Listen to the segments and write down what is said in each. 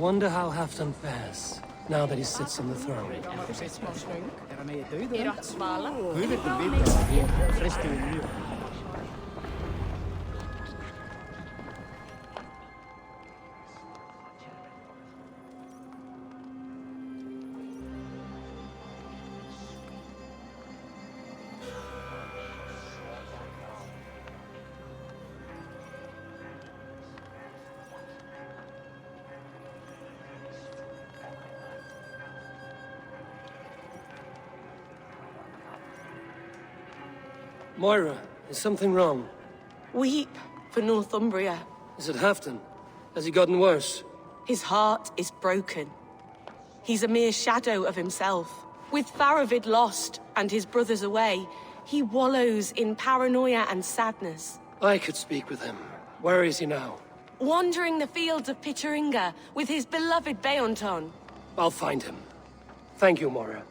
wonder how Halfdan fares, now that he sits on the throne. Moira, is something wrong? Weep for Northumbria. Is it Halfdan? Has he gotten worse? His heart is broken. He's a mere shadow of himself. With Faravid lost and his brothers away, he wallows in paranoia and sadness. I could speak with him. Where is he now? Wandering the fields of Pittaringa with his beloved Beonton. I'll find him. Thank you, Moira.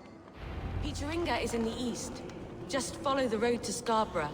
Pittaringa is in the east. Just follow the road to Scarborough.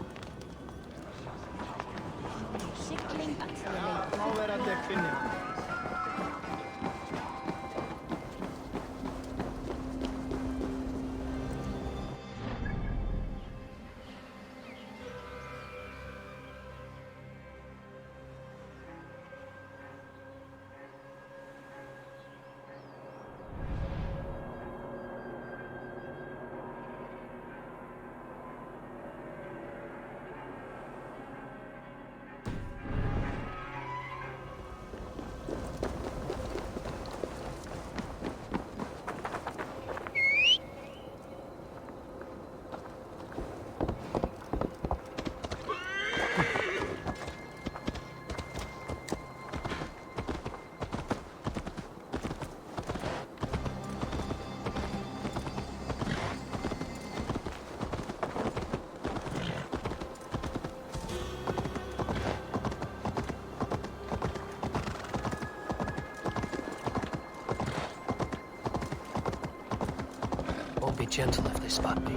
Won't be gentle if they spot me.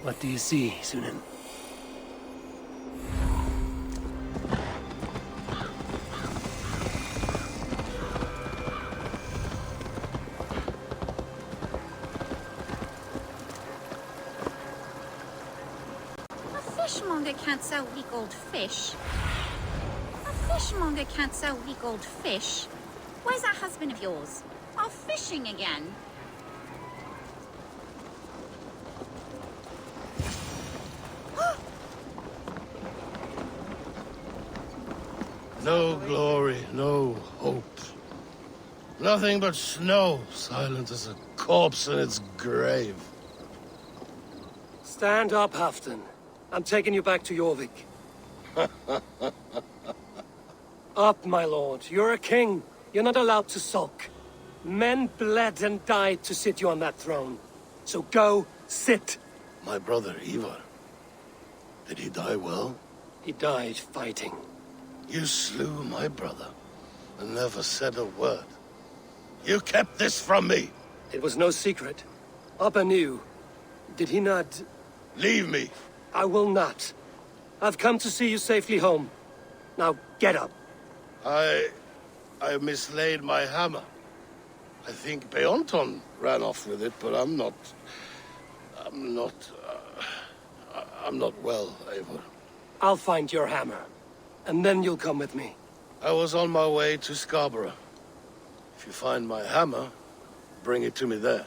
What do you see, Sunan? A fishmonger can't sell weak old fish. A fishmonger can't sell weak old fish. Where's that husband of yours? Off fishing again? No glory, no hope. Nothing but snow, silent as a corpse in its grave. Stand up, Halfdan. I'm taking you back to Jorvik. Up, my lord. You're a king. You're not allowed to sulk. Men bled and died to sit you on that throne. So go, sit. My brother, Eivor. Did he die well? He died fighting. You slew my brother, and never said a word. You kept this from me! It was no secret. Abba knew. Did he not? Leave me! I will not. I've come to see you safely home. Now, get up. I mislaid my hammer. I think Beonton ran off with it, but I'm not well, Eivor. I'll find your hammer. And then you'll come with me. I was on my way to Scarborough. If you find my hammer, bring it to me there.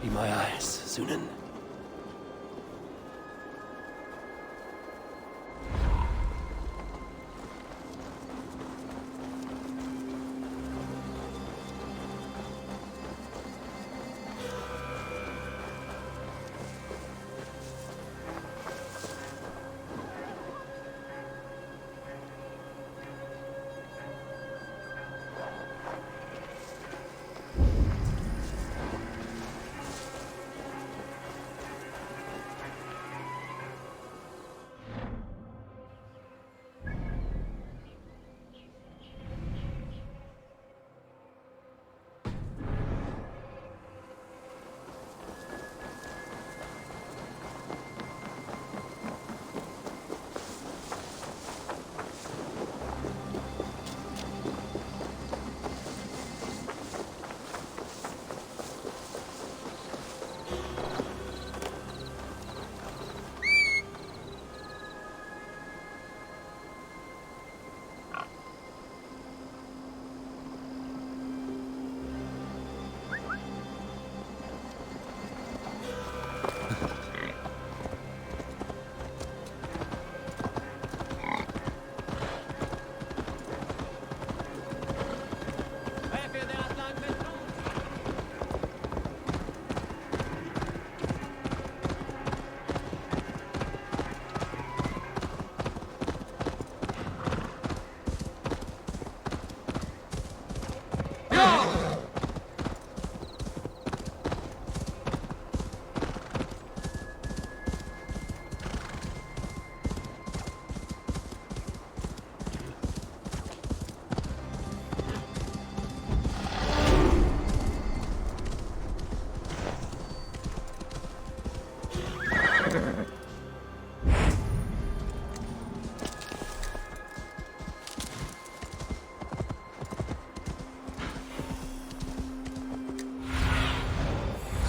Be my eyes, Sunan.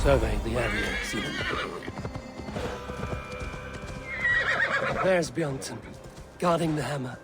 Survey the area, Sunan. There's Bjornton, guarding the hammer.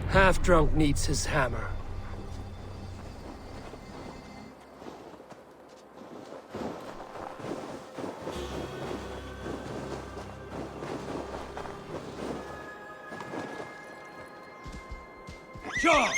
Half-drunk needs his hammer. Sure!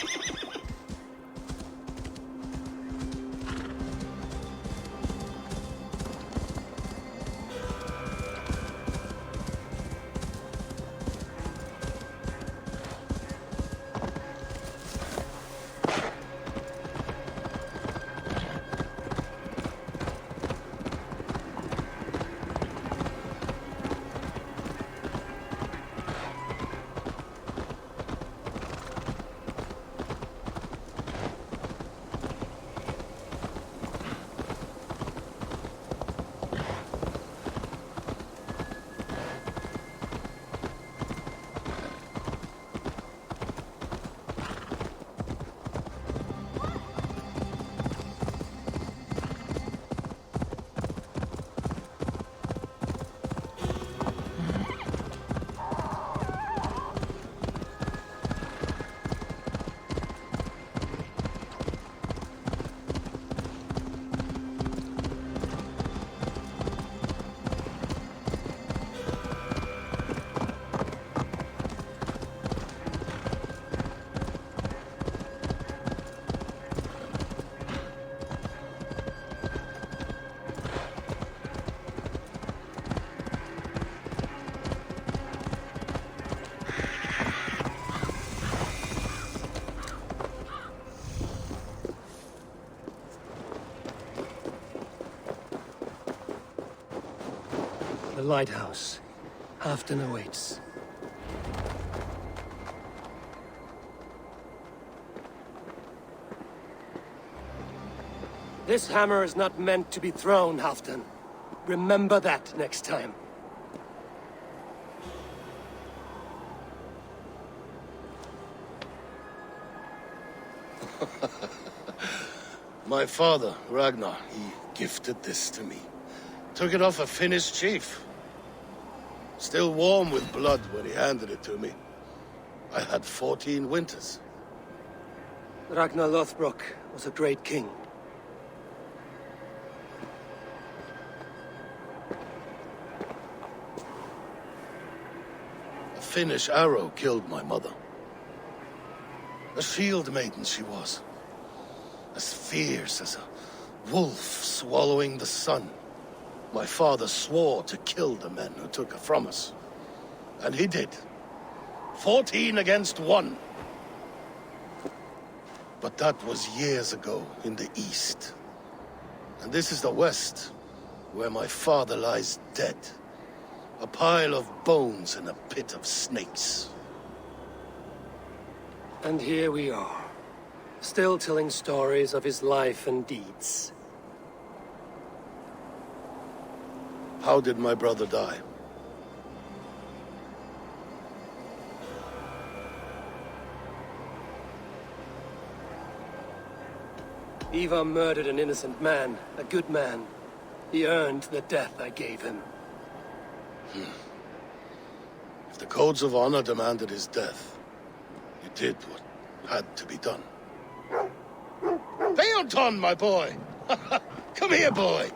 lighthouse. Halfdan awaits. This hammer is not meant to be thrown, Halfdan. Remember that next time. My father, Ragnar, he gifted this to me. Took it off a Finnish chief. Still warm with blood when he handed it to me. I had 14 winters. Ragnar Lothbrok was a great king. A Finnish arrow killed my mother. A shield maiden she was. As fierce as a wolf swallowing the sun. My father swore to kill the men who took her from us. And he did. 14 against 1. But that was years ago in the east. And this is the west, where my father lies dead. A pile of bones in a pit of snakes. And here we are, still telling stories of his life and deeds. How did my brother die? Eivor murdered an innocent man, a good man. He earned the death I gave him. If the codes of honor demanded his death, he did what had to be done. Beonton, my boy! Come here, boy!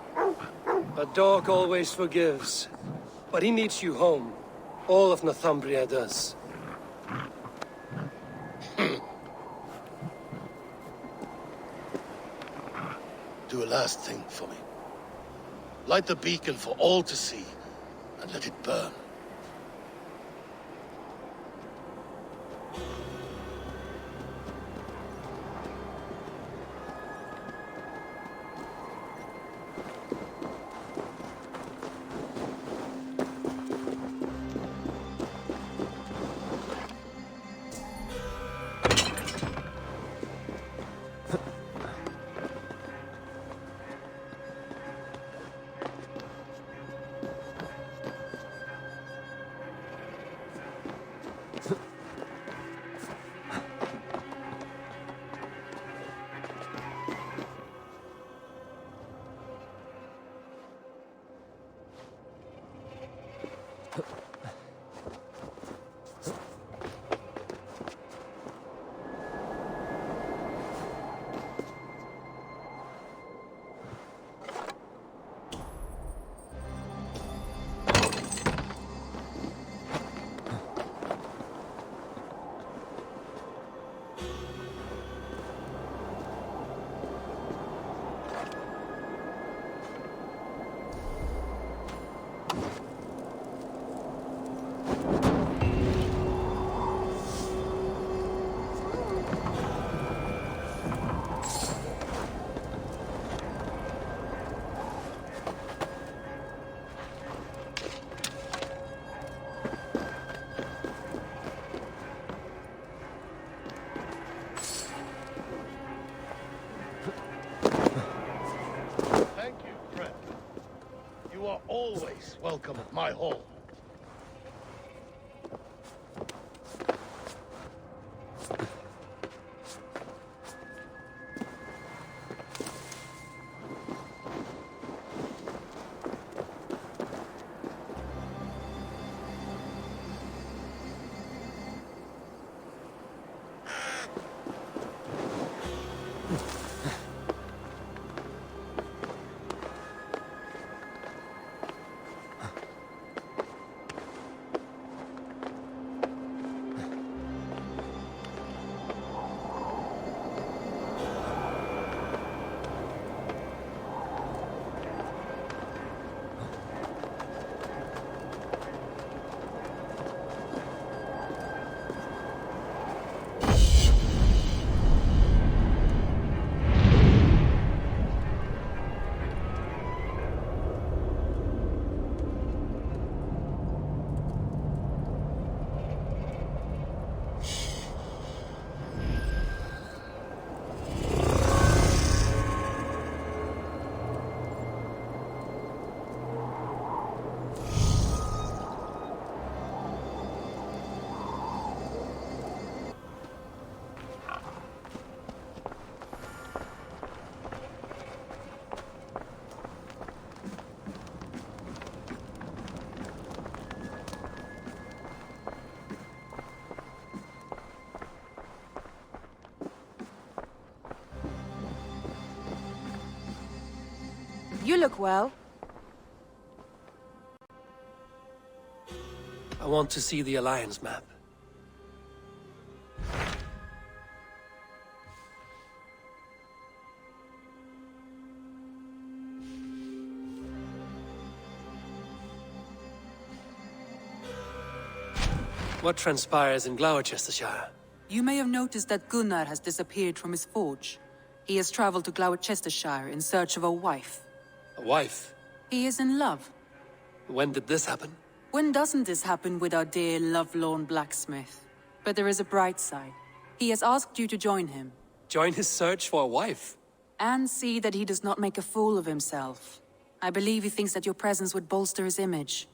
A dog always forgives, but he needs you home. All of Northumbria does. Do a last thing for me. Light the beacon for all to see, and let it burn. Always welcome at my hall. look well. I want to see the Alliance map. What transpires in GLOWECESTRESCIRE? You may have noticed that Gunnar has disappeared from his forge. He has traveled to GLOWECESTRESCIRE in search of a wife. A wife? He is in love. When did this happen? When doesn't this happen with our dear, lovelorn blacksmith? But there is a bright side. He has asked you to join him. Join his search for a wife? And see that he does not make a fool of himself. I believe he thinks that your presence would bolster his image.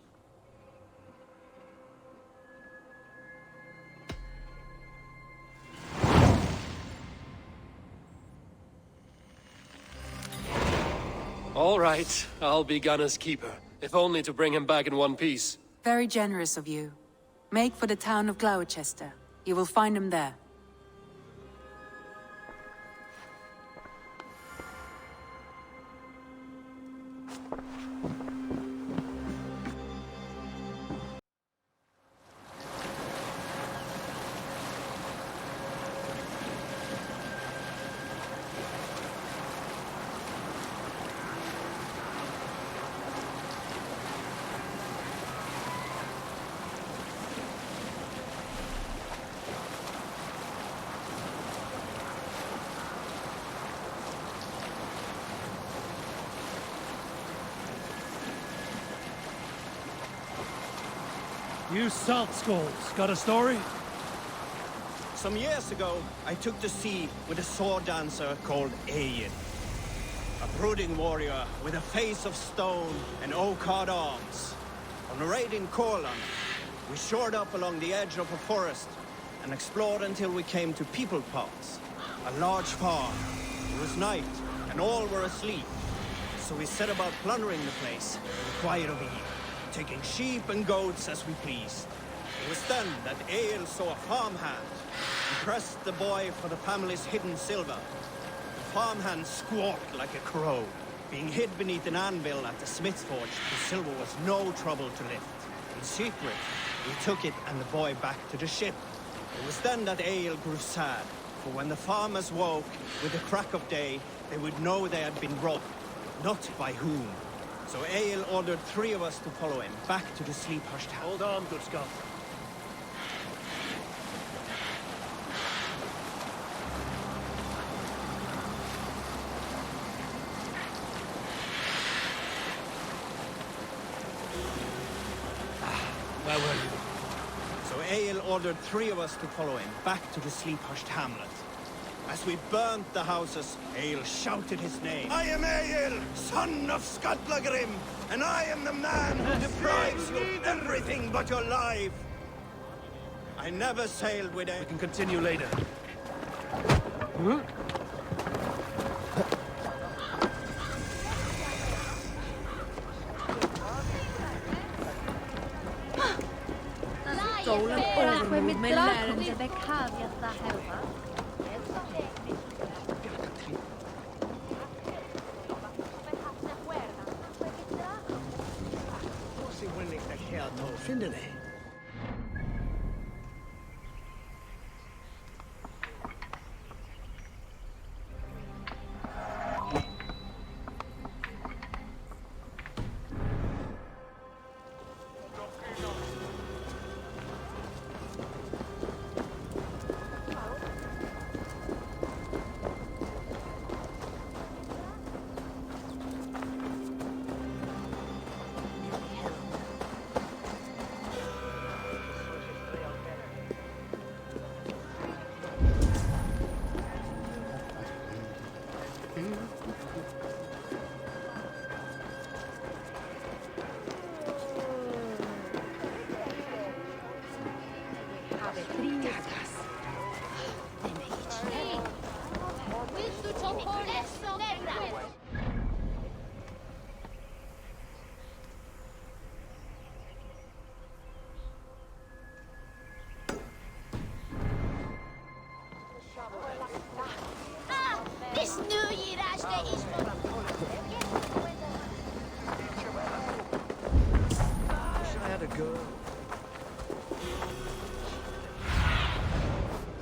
All right, I'll be Gunner's keeper, if only to bring him back in one piece. Very generous of you. Make for the town of Gloucester. You will find him there. You salt skulls, got a story? Some years ago, I took to sea with a sword dancer called Eivor. A brooding warrior with a face of stone and oak-hard arms. On a raid in Corland, we shored up along the edge of a forest and explored until we came to People Pots, a large farm. It was night, and all were asleep. So we set about plundering the place in the quiet of evening, taking sheep and goats as we pleased. It was then that Egil saw a farmhand. He pressed the boy for the family's hidden silver. The farmhand squawked like a crow. Being hid beneath an anvil at the smith's forge, the silver was no trouble to lift. In secret, we took it and the boy back to the ship. It was then that Egil grew sad, for when the farmers woke with the crack of day, they would know they had been robbed, not by whom. So Egil ordered 3 of us to follow him back to the sleep-hushed house. Hold on, good Scott. Where were you? So Egil ordered 3 of us to follow him back to the sleep-hushed hamlet. As we burnt the houses, Egil shouted his name. I am Egil, son of Skatlagrim, and I am the man who deprives you of everything but your life. I never sailed with We can continue later.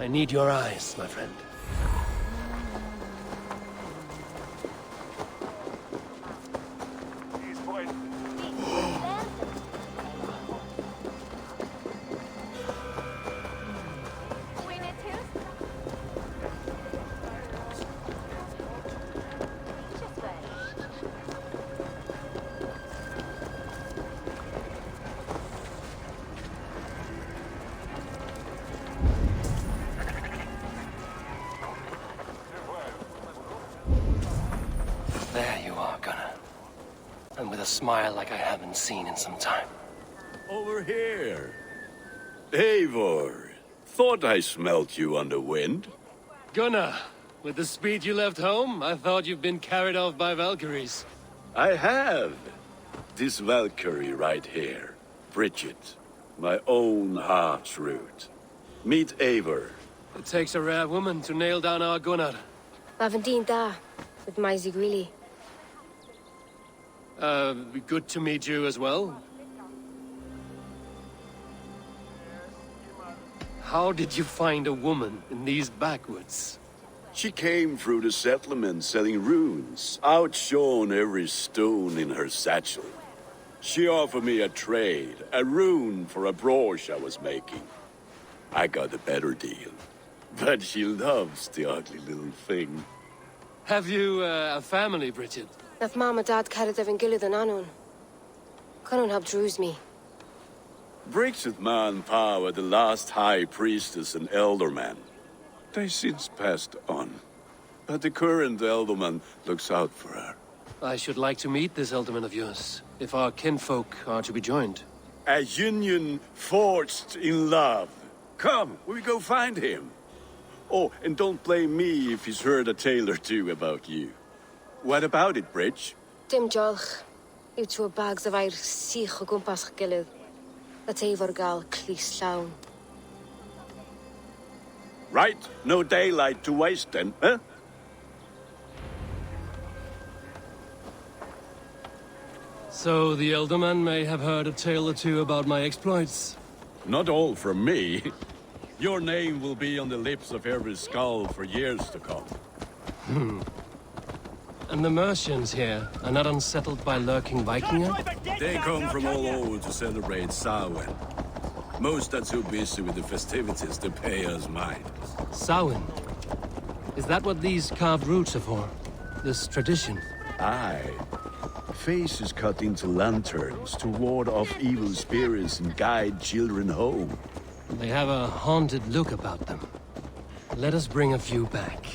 I need your eyes, my friend. There you are, Gunnar. And with a smile like I haven't seen in some time. Over here. Eivor. Thought I smelt you on the wind. Gunnar, with the speed you left home, I thought you'd been carried off by Valkyries. I have. This Valkyrie right here. Bridget. My own heart's root. Meet Eivor. It takes a rare woman to nail down our Gunnar. Lavendine da, with my Zigrili. Good to meet you as well. How did you find a woman in these backwoods? She came through the settlement selling runes, outshone every stone in her satchel. She offered me a trade, a rune for a brooch I was making. I got a better deal. But she loves the ugly little thing. Have you a family, Bridget? Naf mama dad carried evan gilid an anun. Cannon helped druise me. Bridget Man Power, the last high priestess and elderman. They since passed on. But the current elderman looks out for her. I should like to meet this elderman of yours, if our kinfolk are to be joined. A union forged in love. Come, we go find him. Oh, and don't blame me if he's heard a tale or two about you. What about it, Bridge? Dim jolch. You two bags of air sich o gwmpas gilid. That Eivor gal clis llawn. Right, no daylight to waste then, huh? So the elderman may have heard a tale or two about my exploits. Not all from me. Your name will be on the lips of every skull for years to come. And the Mercians here are not unsettled by lurking Vikinger? They come from all over to celebrate Samhain. Most are too busy with the festivities to pay us mind. Samhain? Is that what these carved roots are for? This tradition? Aye. Faces cut into lanterns to ward off evil spirits and guide children home. They have a haunted look about them. Let us bring a few back.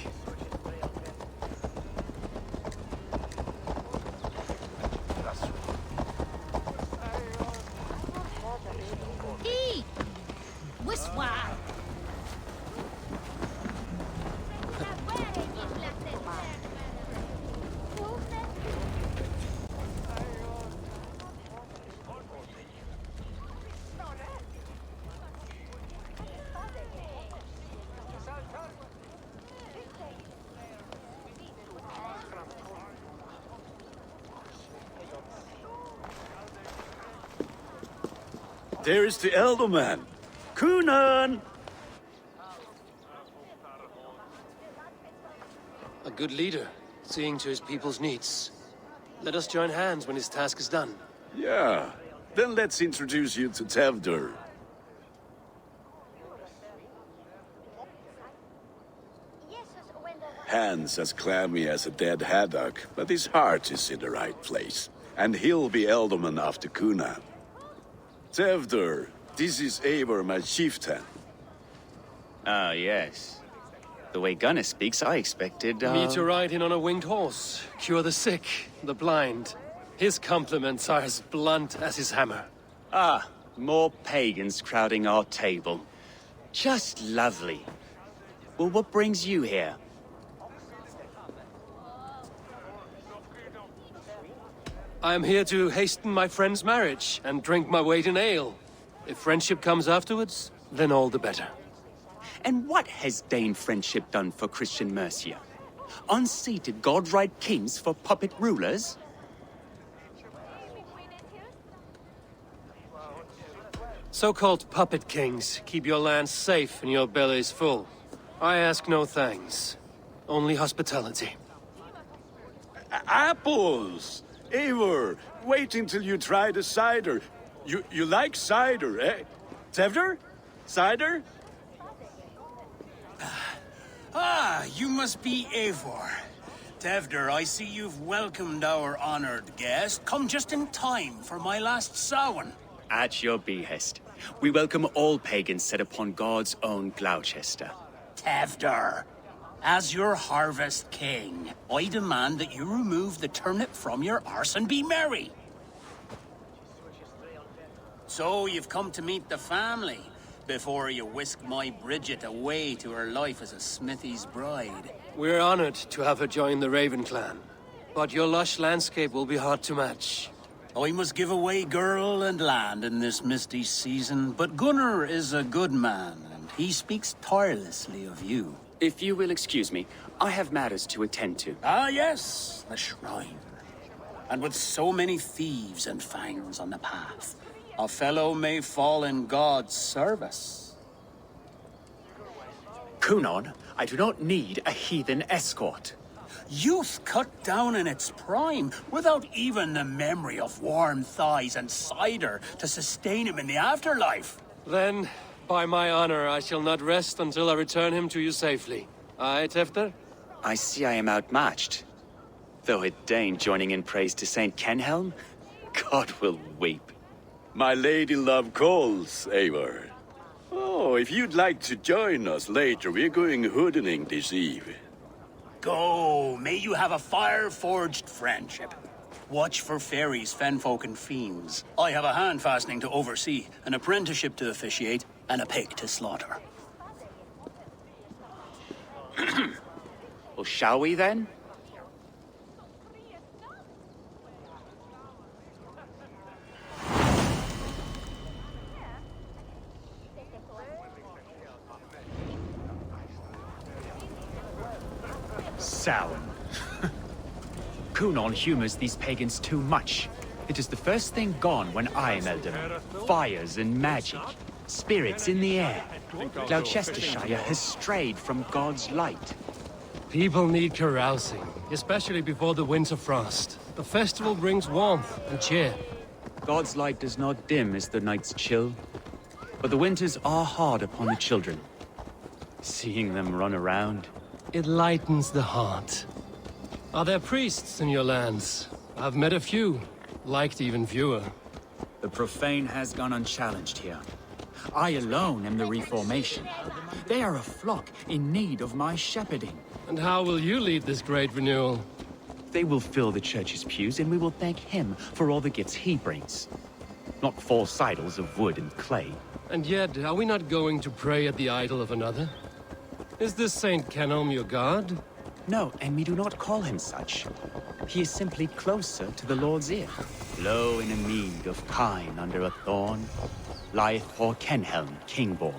There is the Elderman. Kunan! A good leader, seeing to his people's needs. Let us join hands when his task is done. Yeah. Then let's introduce you to Tevdur. Hands as clammy as a dead haddock, but his heart is in the right place. And he'll be Elderman after Kunan. Tevdur, this is Eivor, my chieftain. Ah, yes. The way Gunnar speaks, I expected, Me to ride in on a winged horse, cure the sick, the blind. His compliments are as blunt as his hammer. Ah, more pagans crowding our table. Just lovely. Well, what brings you here? I am here to hasten my friend's marriage and drink my weight in ale. If friendship comes afterwards, then all the better. And what has Dane friendship done for Christian Mercia? Unseated god-right kings for puppet rulers? So-called puppet kings keep your lands safe and your bellies full. I ask no thanks. Only hospitality. Apples! Eivor, wait until you try the cider. You like cider, eh? Tevder? Cider? Ah, you must be Eivor. Tevder, I see you've welcomed our honored guest. Come just in time for my last Samhain. At your behest. We welcome all pagans set upon God's own Gloucester. Tevder, as your harvest king, I demand that you remove the turnip from your arse and be merry. So you've come to meet the family before you whisk my Bridget away to her life as a smithy's bride. We're honored to have her join the Raven clan, but your lush landscape will be hard to match. I must give away girl and land in this misty season, but Gunnar is a good man, and he speaks tirelessly of you. If you will excuse me, I have matters to attend to. Ah, yes, the shrine. And with so many thieves and fangs on the path, a fellow may fall in God's service. Kunon, I do not need a heathen escort. Youth cut down in its prime, without even the memory of warm thighs and cider to sustain him in the afterlife. Then, by my honor, I shall not rest until I return him to you safely. Aye, Tefter? I see I am outmatched. Though it deign joining in praise to Saint Kenhelm, God will weep. My lady love calls, Eivor. Oh, if you'd like to join us later, we're going hoodening this eve. Go, may you have a fire-forged friendship. Watch for fairies, fenfolk, and fiends. I have a hand fastening to oversee, an apprenticeship to officiate, and a pig to slaughter. Well, shall we then? Samhain. Kunon humors these pagans too much. It is the first thing gone when I am elder. Fires and magic. Spirits in the air. Gloucestershire has strayed from God's light. People need carousing, especially before the winter frost. The festival brings warmth and cheer. God's light does not dim as the nights chill, but the winters are hard upon the children. Seeing them run around, it lightens the heart. Are there priests in your lands? I've met a few, liked even fewer. the profane has gone unchallenged here. I alone am the reformation. They are a flock in need of my shepherding. And how will you lead this great renewal? They will fill the church's pews, and we will thank him for all the gifts he brings. Not false idols of wood and clay. And yet, are we not going to pray at the idol of another? Is this Saint Kenelm your god? No, and we do not call him such. He is simply closer to the Lord's ear. Low in a mead of kine under a thorn, lieth poor Kenhelm, king-born.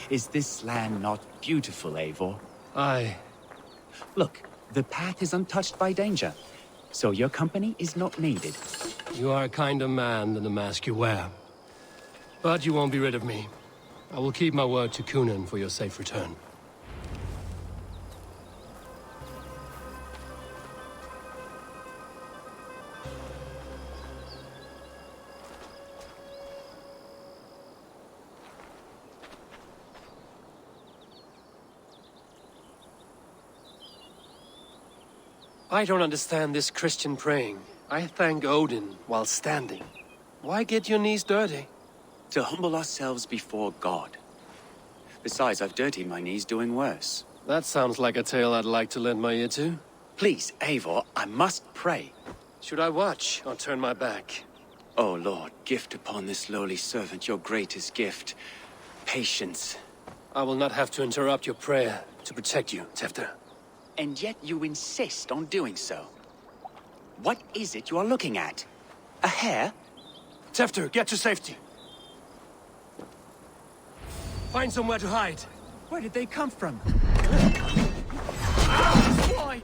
Is this land not beautiful, Eivor? Aye. Look, the path is untouched by danger, so your company is not needed. You are a kinder man than the mask you wear. But you won't be rid of me. I will keep my word to Kunan for your safe return. I don't understand this Christian praying. I thank Odin while standing. Why get your knees dirty? To humble ourselves before God. Besides, I've dirtied my knees doing worse. That sounds like a tale I'd like to lend my ear to. Please, Eivor, I must pray. Should I watch or turn my back? Oh Lord, gift upon this lowly servant your greatest gift. Patience. I will not have to interrupt your prayer to protect you, Tefter. And yet you insist on doing so. What is it you are looking at? A hare? Tefter, get to safety. Find somewhere to hide. Where did they come from? Swine!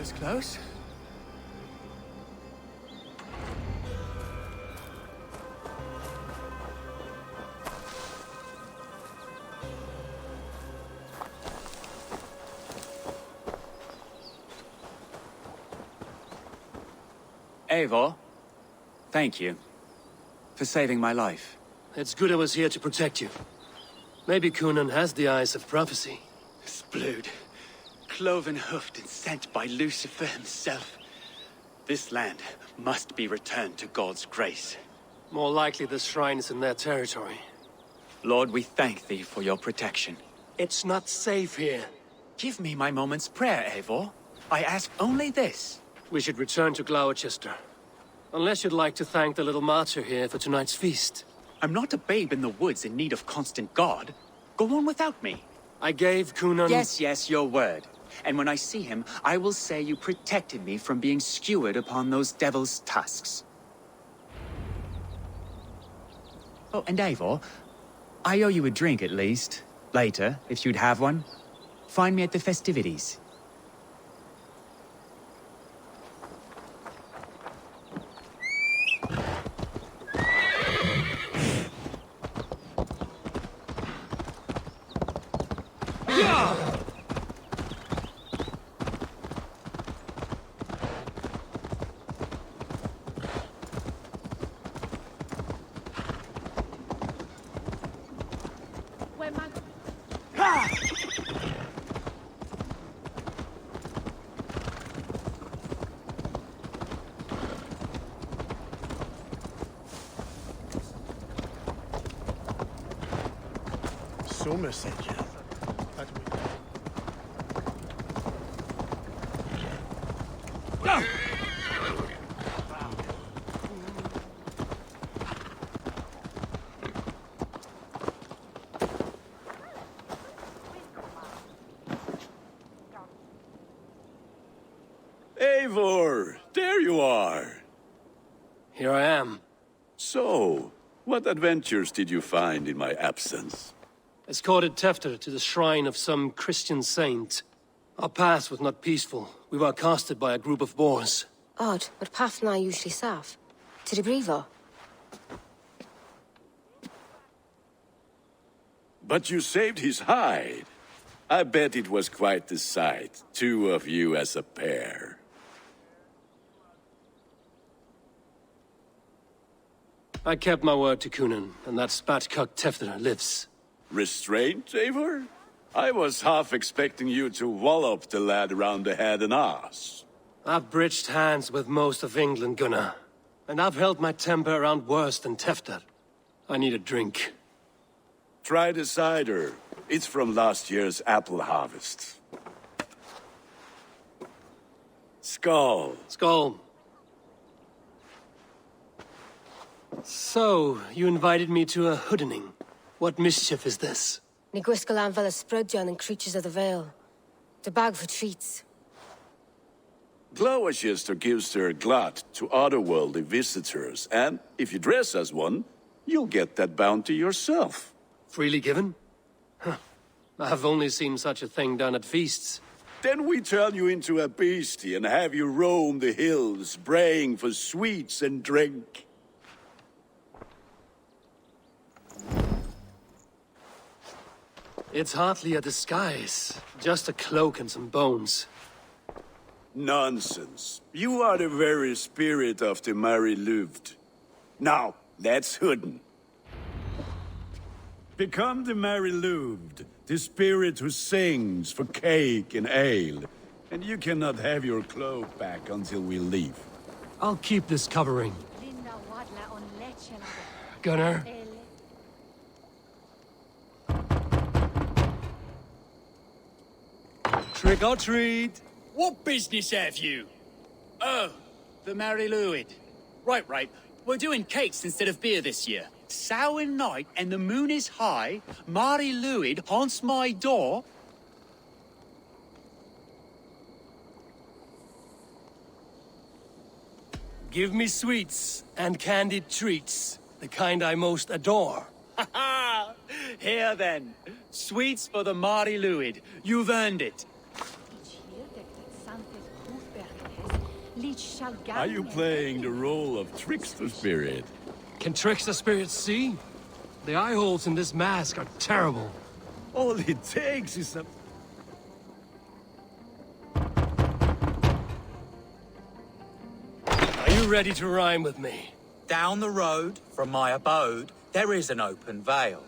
was close. Eivor, thank you for saving my life. It's good I was here to protect you. Maybe Conan has the eyes of prophecy. Splood, cloven-hoofed and sent by Lucifer himself. This land must be returned to God's grace. More likely the shrine is in their territory. Lord, we thank thee for your protection. It's not safe here. Give me my moment's prayer, Eivor. I ask only this. We should return to Gloucester. Unless you'd like to thank the little martyr here for tonight's feast. I'm not a babe in the woods in need of constant guard. Go on without me. I gave Conan... Yes, your word. And when I see him, I will say you protected me from being skewered upon those devil's tusks. Oh, and Eivor, I owe you a drink at least. Later, if you'd have one. Find me at the festivities. Eivor, there you are. Here I am. So, what adventures did you find in my absence? Escorted Tefter to the shrine of some Christian saint. Our path was not peaceful. We were accosted by a group of boars. Odd, but path na usually safe. To the Brevo. But you saved his hide. I bet it was quite the sight, two of you as a pair. I kept my word to Conan, and that spatcock Tefter lives. Restraint, Eivor? I was half expecting you to wallop the lad around the head and ass. I've bridged hands with most of England, Gunnar. And I've held my temper around worse than Tefter. I need a drink. Try the cider. It's from last year's apple harvest. Skull. Skull. So, you invited me to a hoodening. What mischief is this? Ni gwisgal an fel y sprydjon and creatures of the Vale. The bag for treats. Gloucester gives their glut to otherworldly visitors, and if you dress as one, you'll get that bounty yourself. Freely given? Huh. I've only seen such a thing done at feasts. Then we turn you into a beastie and have you roam the hills, braying for sweets and drink. It's hardly a disguise. Just a cloak and some bones. Nonsense. You are the very spirit of the Mary Louved. Now, let's hooden. Become the Mary Louved, the spirit who sings for cake and ale. And you cannot have your cloak back until we leave. I'll keep this covering. Gunnar? Trick or treat! What business have you? Oh, the Mary Lwyd. Right. We're doing cakes instead of beer this year. Samhain night and the moon is high. Mary Lwyd haunts my door. Give me sweets and candied treats. The kind I most adore. Ha ha! Here then. Sweets for the Mary Lwyd. You've earned it. which shall guide Are you me. playing the role of trickster spirit? Can trickster spirits see? The eye holes in this mask are terrible. All it takes is a... Are you ready to rhyme with me? Down the road from my abode, there is an open vale.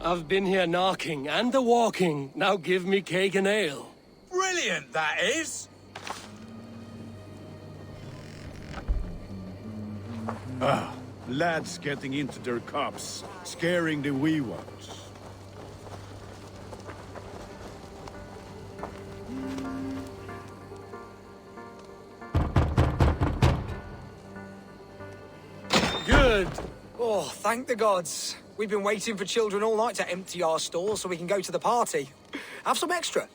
I've been here knocking and the walking. Now give me cake and ale. Brilliant, that is! Lads getting into their cups, scaring the wee ones. Good. Oh, thank the gods. We've been waiting for children all night to empty our stalls so we can go to the party. Have some extra.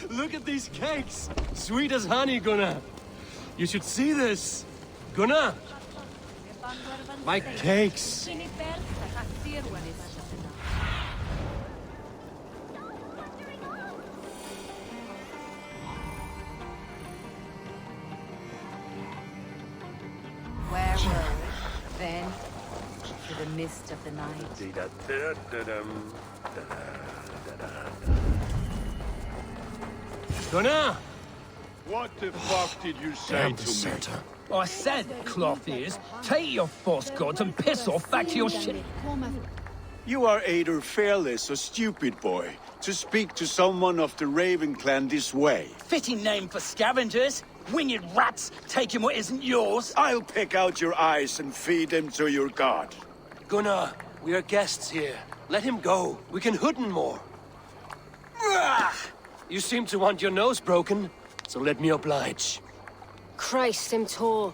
Look at these cakes. Sweet as honey, Gunnar. You should see this. Gunnar. My cakes. Where were we? Then, to the mist of the night. Gunnar! What the fuck did you say to me? I said, cloth ears, take your false gods and piss off back to your ship. You are either fearless or stupid, boy, to speak to someone of the Raven clan this way. Fitting name for scavengers. Winged rats taking what isn't yours. I'll pick out your eyes and feed them to your god. Gunnar, we are guests here. Let him go. We can hood him more. You seem to want your nose broken, so let me oblige. Christ, him tall.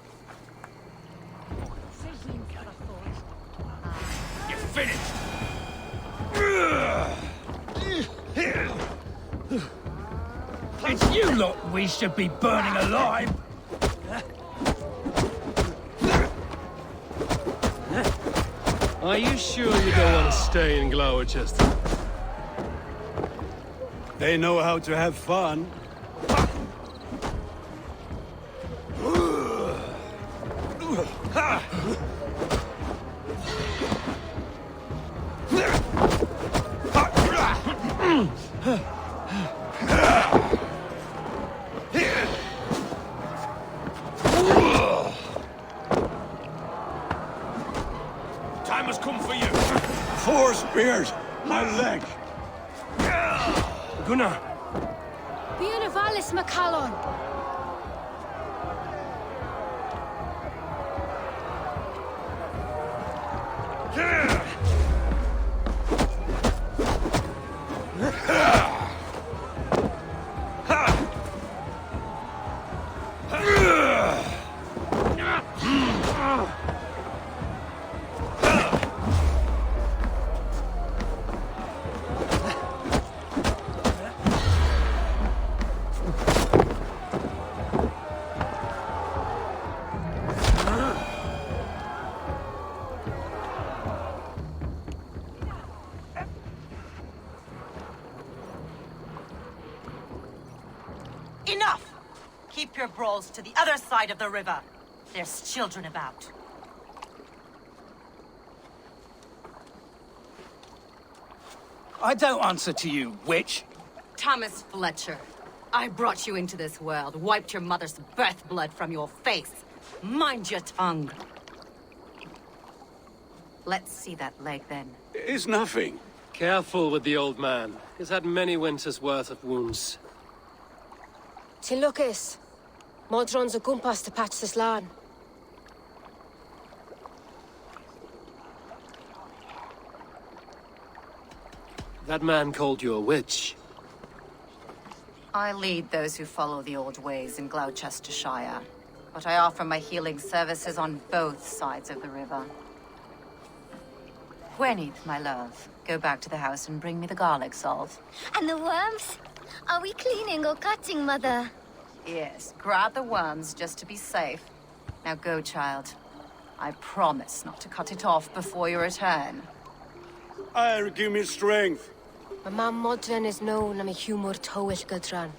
You're finished. It's you lot we should be burning alive. Are you sure you don't want to stay in Glowecestre? They know how to have fun. Time has come for you. 4 spears! My leg! Gunnar! Buenavalis Macallon! Enough! Keep your brawls to the other side of the river. There's children about. I don't answer to you, witch. Thomas Fletcher, I brought you into this world, wiped your mother's birth blood from your face. Mind your tongue. Let's see that leg, then. It's nothing. Careful with the old man. He's had many winters' worth of wounds. Tin Lucas. Modron's a gumpas to patch this land. That man called you a witch. I lead those who follow the old ways in Gloucestershire, but I offer my healing services on both sides of the river. Gweneth, my love, go back to the house and bring me the garlic salt. And the worms? Are we cleaning or cutting, Mother? Yes, grab the worms just to be safe. Now go, child. I promise not to cut it off before your return. Give me strength. My mam modern is known am a humor tywyll gydran.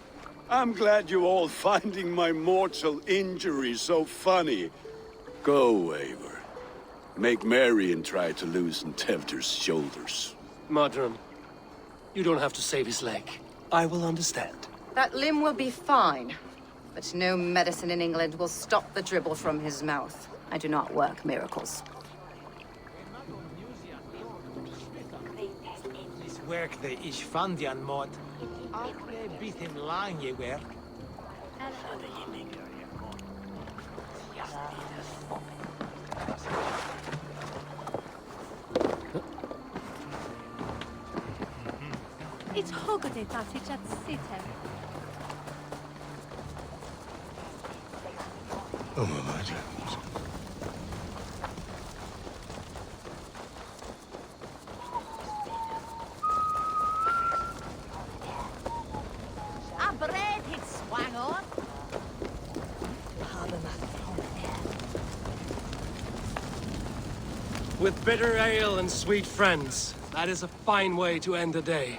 I'm glad you all finding my mortal injury so funny. Go, Eivor. Make merry and try to loosen Tevder's shoulders. Modron, you don't have to save his leg. I will understand. That limb will be fine, but no medicine in England will stop the dribble from his mouth. I do not work miracles. This work the Ishvandian mod. Akle bit him lang ye wer. It's hogade passage at Sita. Oh, my God. A bread he'd swang on. With bitter ale and sweet friends, that is a fine way to end the day.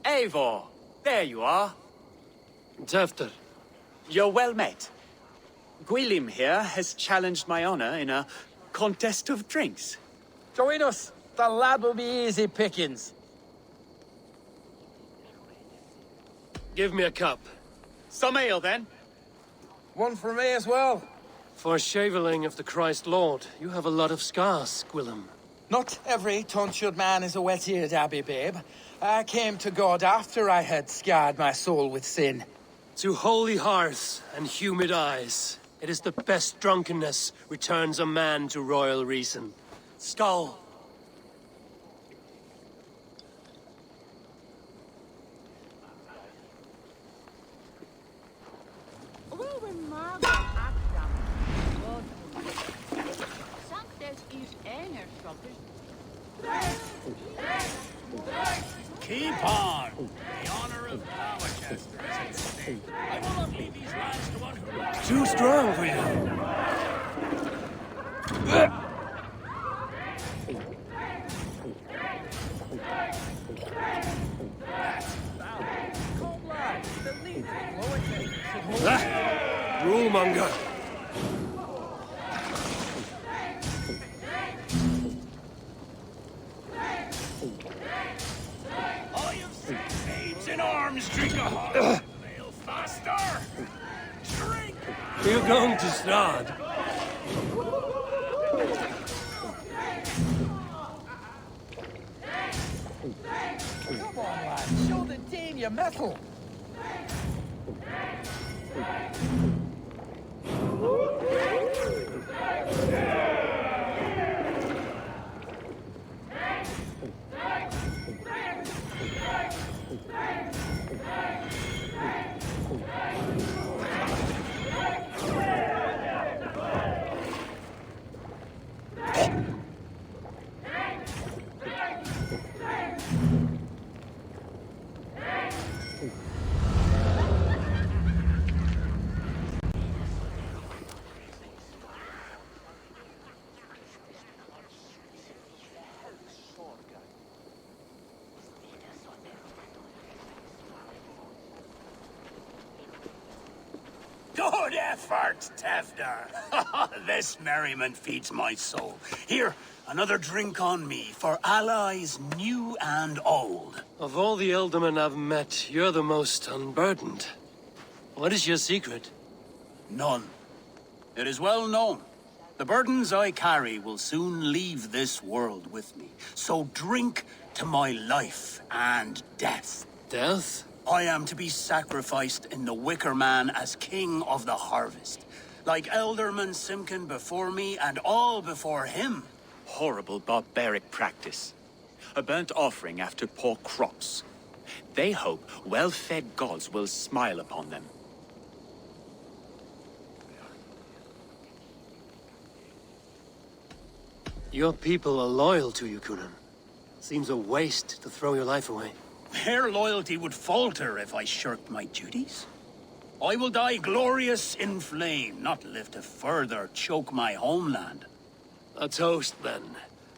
Eivor! There you are. Tevder. You're well met. Gwilym here has challenged my honor in a contest of drinks. Join us. The lad will be easy pickings. Give me a cup. Some ale, then. One for me as well. For shaveling of the Christ Lord, you have a lot of scars, Gwilym. Not every tonsured man is a wet-eared abbey, babe. I came to God after I had scarred my soul with sin. To holy hearths and humid eyes, it is the best drunkenness returns a man to royal reason. Skull. Keep on! The honor of GLOWECESTRE is at stake. I will not leave these lands to one who... Too strong for you. Rulemonger. In arms, drink a hot ale faster! Drink! You're going to start. Come on, lad. Show the Dane your mettle. Good effort, Tevder. This merriment feeds my soul. Here, another drink on me for allies new and old. Of all the ealdormen I've met, you're the most unburdened. What is your secret? None. It is well known. The burdens I carry will soon leave this world with me. So drink to my life and death. Death? I am to be sacrificed in the Wicker Man as king of the harvest. Like Elderman Simkin before me and all before him. Horrible barbaric practice. A burnt offering after poor crops. They hope well-fed gods will smile upon them. Your people are loyal to you, Conan. Seems a waste to throw your life away. Their loyalty would falter if I shirked my duties. I will die glorious in flame, not live to further choke my homeland. A toast, then.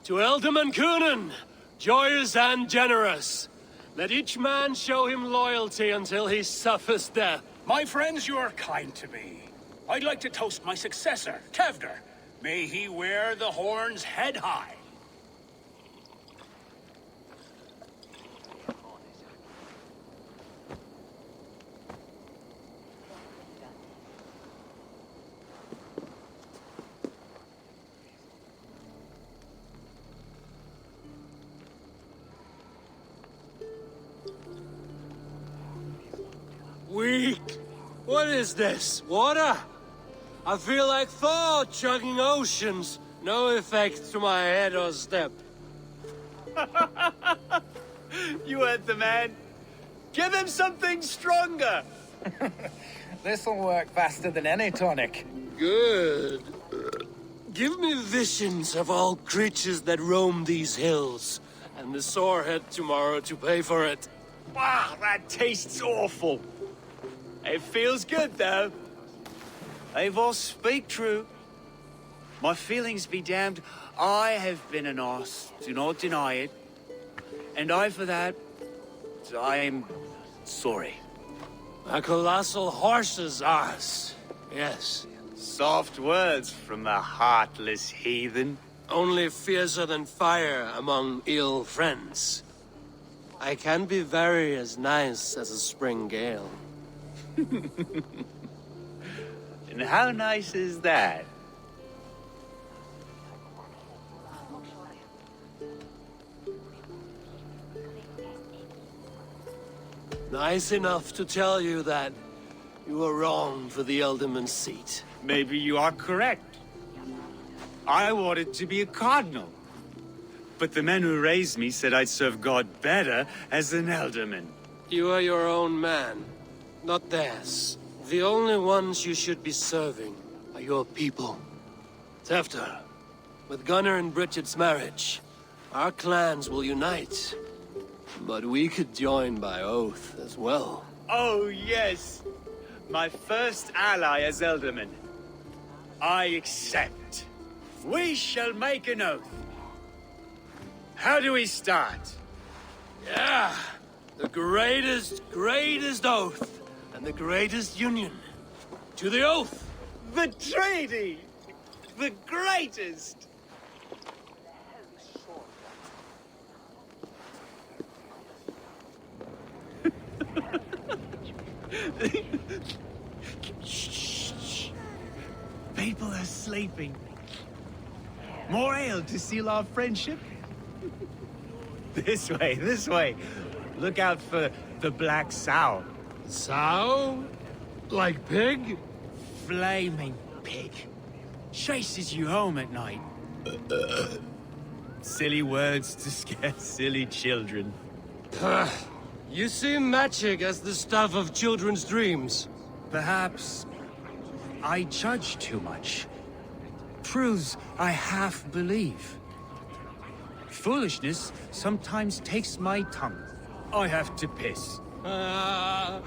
To Ealdorman Coonan, joyous and generous. Let each man show him loyalty until he suffers death. My friends, you are kind to me. I'd like to toast my successor, Tevder. May he wear the horns head high. Weak. What is this? Water? I feel like Thor chugging oceans. No effect to my head or step. You heard the man. Give him something stronger. This'll work faster than any tonic. Good. Give me visions of all creatures that roam these hills, and the sorehead tomorrow to pay for it. Wow, that tastes awful. It feels good, though. Eivor, speak true. My feelings be damned. I have been an arse, do not deny it. And I, for that, I am sorry. A colossal horse's arse, yes. Soft words from the heartless heathen. Only fiercer than fire among ill friends. I can be very as nice as a spring gale. And how nice is that? Nice enough to tell you that you were wrong for the Ealdorman's seat. Maybe you are correct. I wanted to be a cardinal. But the men who raised me said I'd serve God better as an Ealdorman. You are your own man, not theirs. The only ones you should be serving are your people. Tefter, with Gunnar and Bridget's marriage, our clans will unite. But we could join by oath as well. Oh, yes. My first ally as Ealdorman. I accept. We shall make an oath. How do we start? Yeah, the greatest oath. And the greatest union. To the oath! The treaty! The greatest! Shh. People are sleeping. More ale to seal our friendship? This way. Look out for the black sow. Sow? Like pig? Flaming pig. Chases you home at night. Silly words to scare silly children. You see magic as the stuff of children's dreams. Perhaps I judge too much. Truths I half believe. Foolishness sometimes takes my tongue. I have to piss. A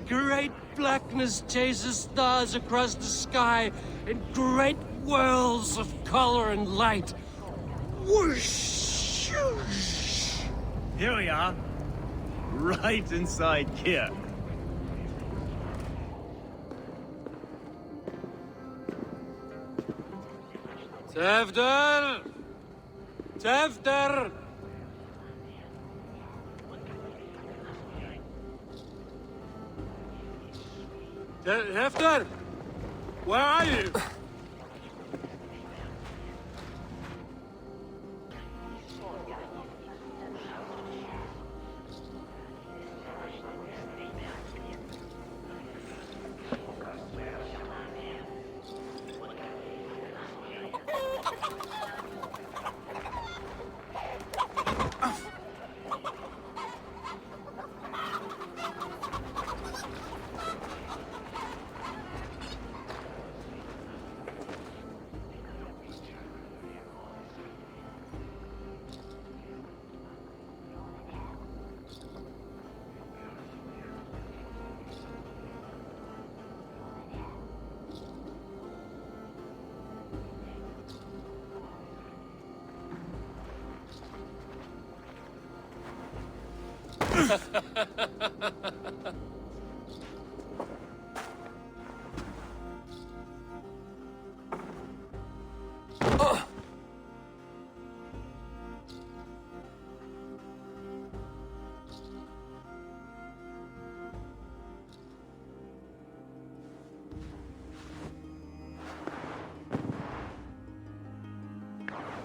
great blackness chases stars across the sky in great whirls of color and light. Whoosh! Here we are. Right inside here. Tefder! Tefder! Tefder! Where are you?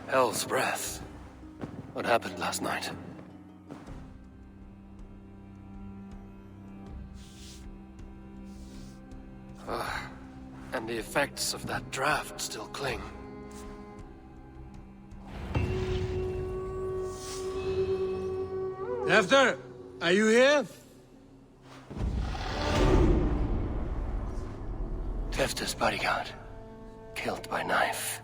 Hell's breath. What happened last night? And the effects of that draft still cling. Tefter, are you here? Tefter's bodyguard. Killed by knife.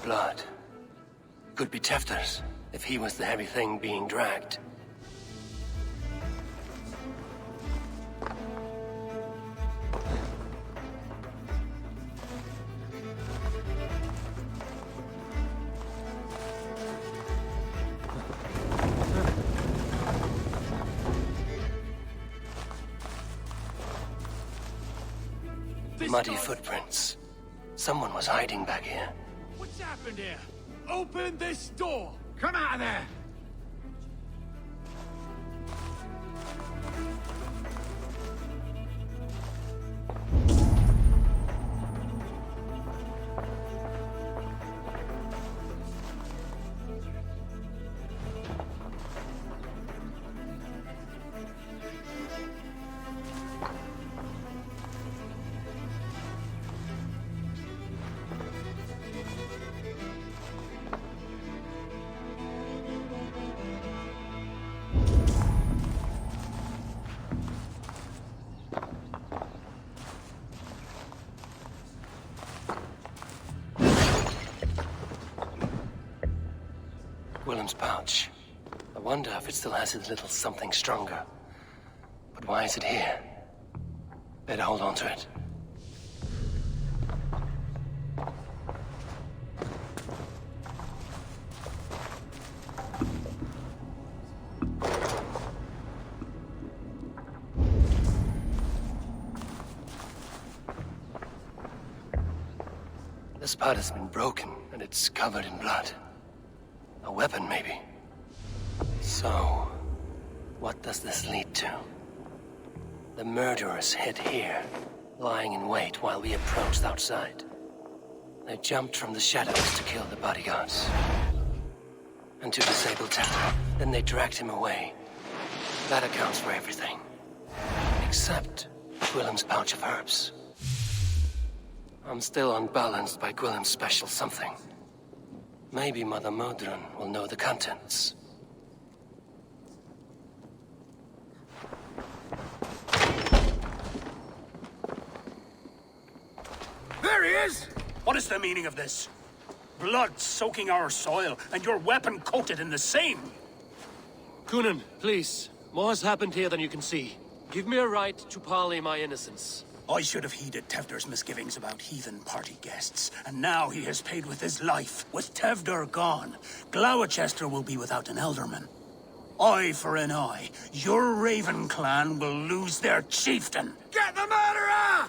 Blood. Could be Tefter's, if he was the heavy thing being dragged. Muddy footprints. Someone was hiding back here. What's happened here? Open this door! Come out of there! Willem's pouch. I wonder if it still has his little something stronger. But why is it here? Better hold on to it. This part has been broken, and it's covered in blood. A weapon, maybe. So, what does this lead to? The murderers hid here, lying in wait while we approached outside. They jumped from the shadows to kill the bodyguards. And to disable Tefter. Then they dragged him away. That accounts for everything. Except Willem's pouch of herbs. I'm still unbalanced by Willem's special something. Maybe Mother Modron will know the contents. There he is! What is the meaning of this? Blood soaking our soil, and your weapon coated in the same! Kunin, please. More has happened here than you can see. Give me a right to parley my innocence. I should have heeded Tevder's misgivings about heathen party guests, and now he has paid with his life. With Tevder gone, Gloucester will be without an elderman. Eye for an eye. Your Raven clan will lose their chieftain. Get the murderer!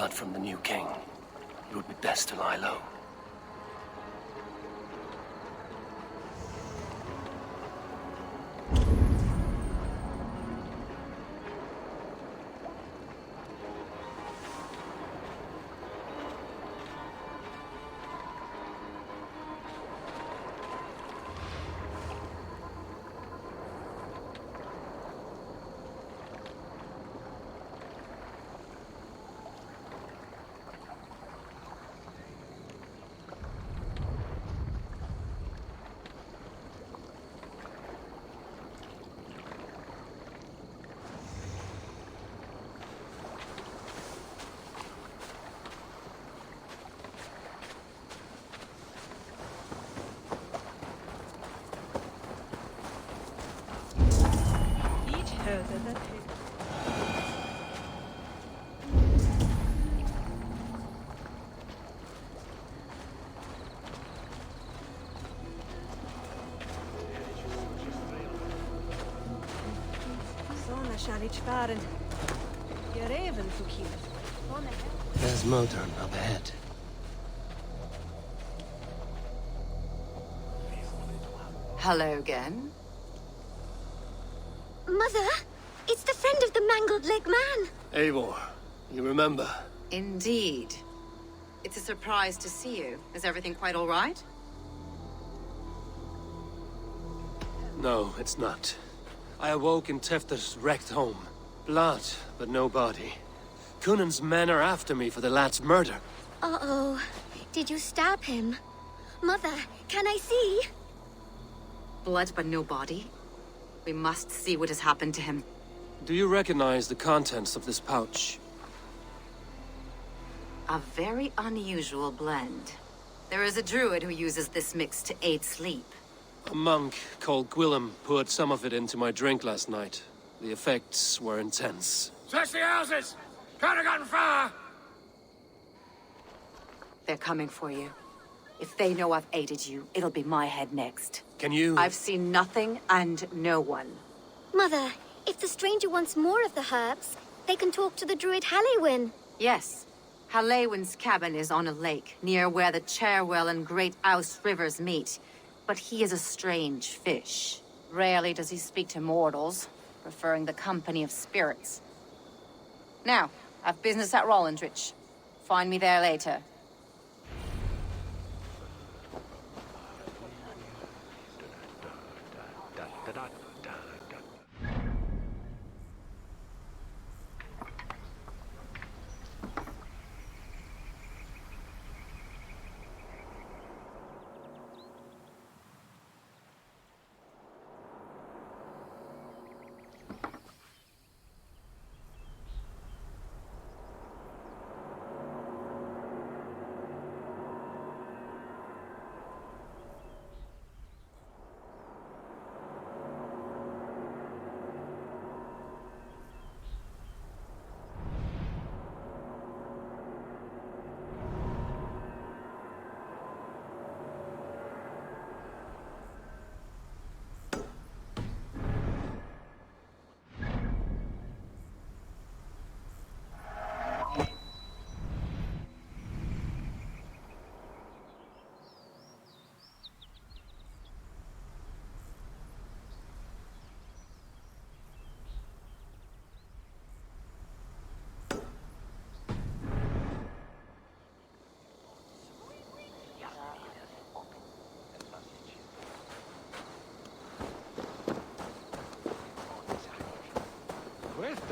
blood from the new king. It would be best to lie low. There's Modern up ahead. Hello again. Mother, it's the friend of the mangled leg man. Eivor, you remember? Indeed. It's a surprise to see you. Is everything quite all right? No, it's not. I awoke in Tefter's wrecked home. Blood, but no body. Cunan's men are after me for the lad's murder. Uh-oh. Did you stab him? Mother, can I see? Blood but no body? We must see what has happened to him. Do you recognize the contents of this pouch? A very unusual blend. There is a druid who uses this mix to aid sleep. A monk called Gwillem poured some of it into my drink last night. The effects were intense. Search the houses! Can't have gotten far! They're coming for you. If they know I've aided you, it'll be my head next. Can you... I've seen nothing and no one. Mother, if the stranger wants more of the herbs, they can talk to the druid Halewyn. Yes. Halewyn's cabin is on a lake, near where the Cherwell and Great Ouse rivers meet. But he is a strange fish. Rarely does he speak to mortals, preferring the company of spirits. Now, I've business at Rollindrich. Find me there later.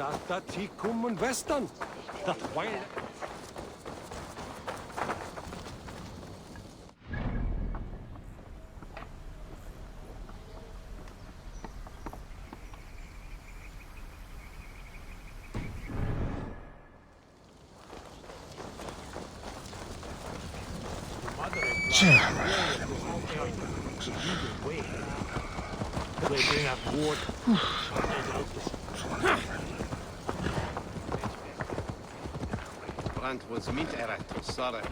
Data Tikum Western. That wild. Brand was meat erat, sorry.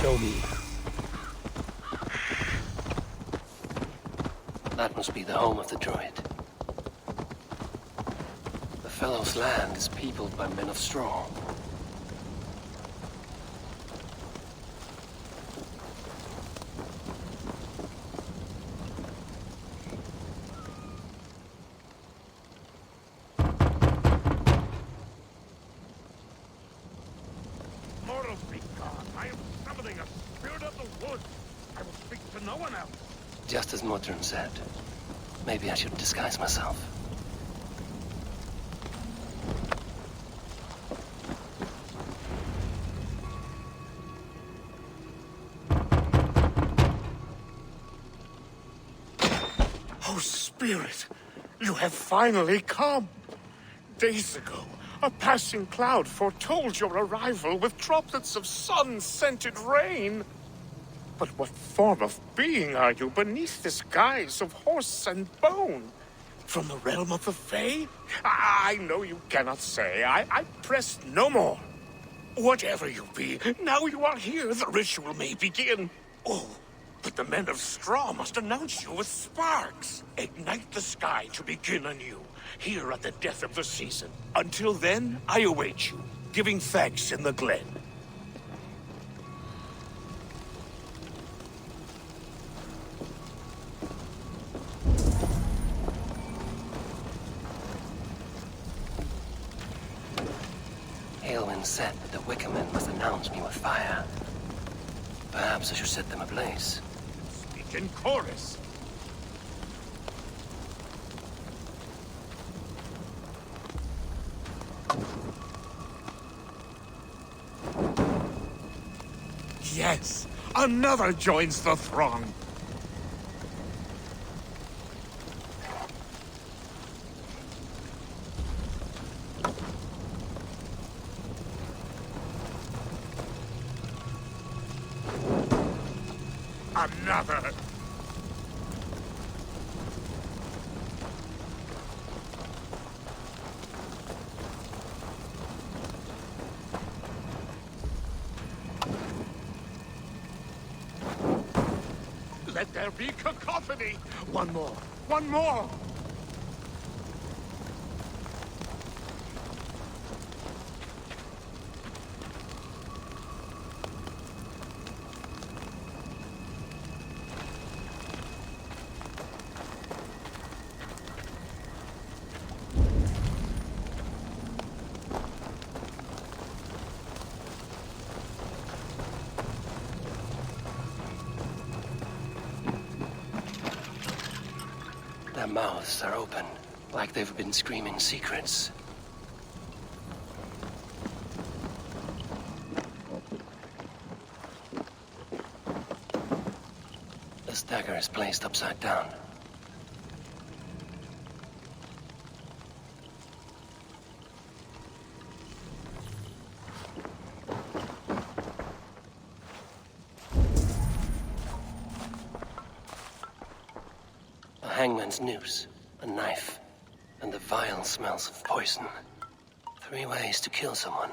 Show me. That must be the home of the druid. The fellow's land is peopled by men of straw. Mortals be gone. I am summoning a spirit of the woods. I will speak to no one else. Just as Modron said. Maybe I should disguise myself. Oh, Spirit, you have finally come. Days ago, a passing cloud foretold your arrival with droplets of sun-scented rain. But what form of being are you beneath this guise of horse and bone? From the realm of the Fae? I know you cannot say. I press no more. Whatever you be, now you are here, the ritual may begin. Oh, but the men of straw must announce you with sparks. Ignite the sky to begin anew, here at the death of the season. Until then, I await you, giving thanks in the glen. Aelwyn said that the Wickermen must announce me with fire. Perhaps I should set them ablaze. Speak in chorus. Yes, another joins the throng. Another. Let there be cacophony. One more. One more. Their mouths are open, like they've been screaming secrets. This dagger is placed upside down. hangman's noose, a knife, and the vile smells of poison. 3 ways to kill someone.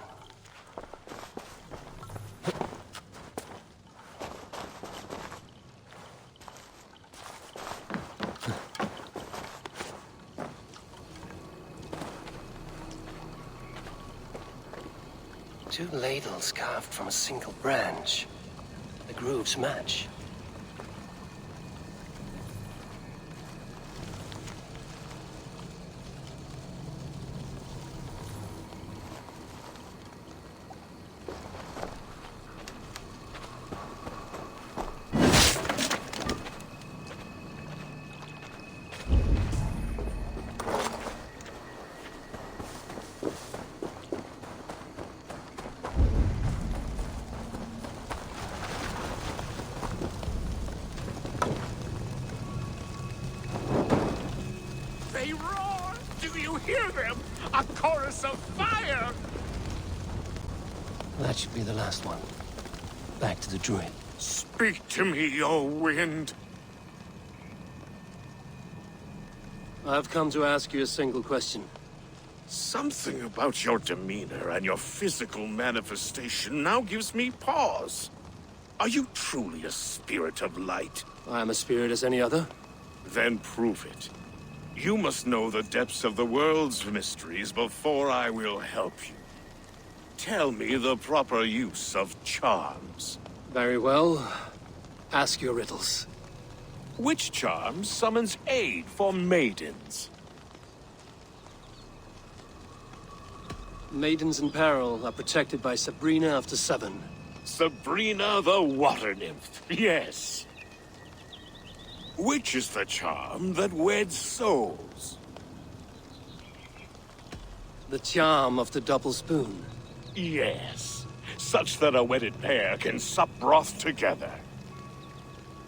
Two ladles carved from a single branch. The grooves match. They roar! Do you hear them? A chorus of fire! That should be the last one. Back to the druid. Speak to me, O wind. I've come to ask you a single question. Something about your demeanor and your physical manifestation now gives me pause. Are you truly a spirit of light? I am a spirit as any other. Then prove it. You must know the depths of the world's mysteries before I will help you. Tell me the proper use of charms. Very well. Ask your riddles. Which charm summons aid for maidens? Maidens in peril are protected by Sabrina after 7. Sabrina the water nymph, yes. Which is the charm that weds souls? The charm of the double spoon. Yes, such that a wedded pair can sup broth together.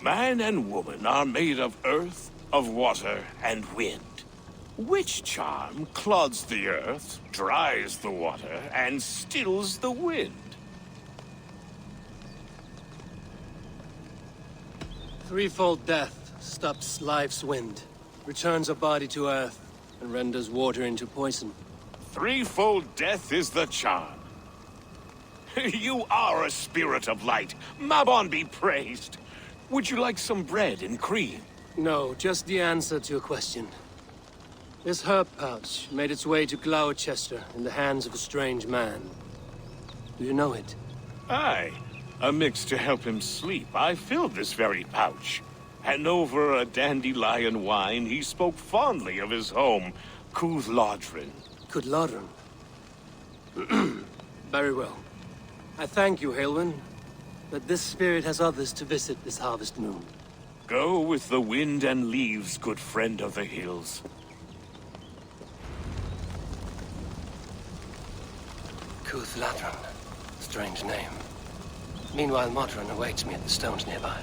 Man and woman are made of earth, of water, and wind. Which charm clods the earth, dries the water, and stills the wind? Threefold death stops life's wind, returns a body to earth, and renders water into poison. Threefold death is the charm. You are a spirit of light. Mabon be praised. Would you like some bread and cream? No, just the answer to your question. This herb pouch made its way to Gloucester in the hands of a strange man. Do you know it? Aye. A mix to help him sleep. I filled this very pouch. And over a dandelion wine, he spoke fondly of his home, Cooth-Lodrin. Cooth-Lodrin? Very well. I thank you, Haelwyn, that this spirit has others to visit this harvest moon. Go with the wind and leaves, good friend of the hills. Cooth-Lodrin. Strange name. Meanwhile, Modron awaits me at the stones nearby.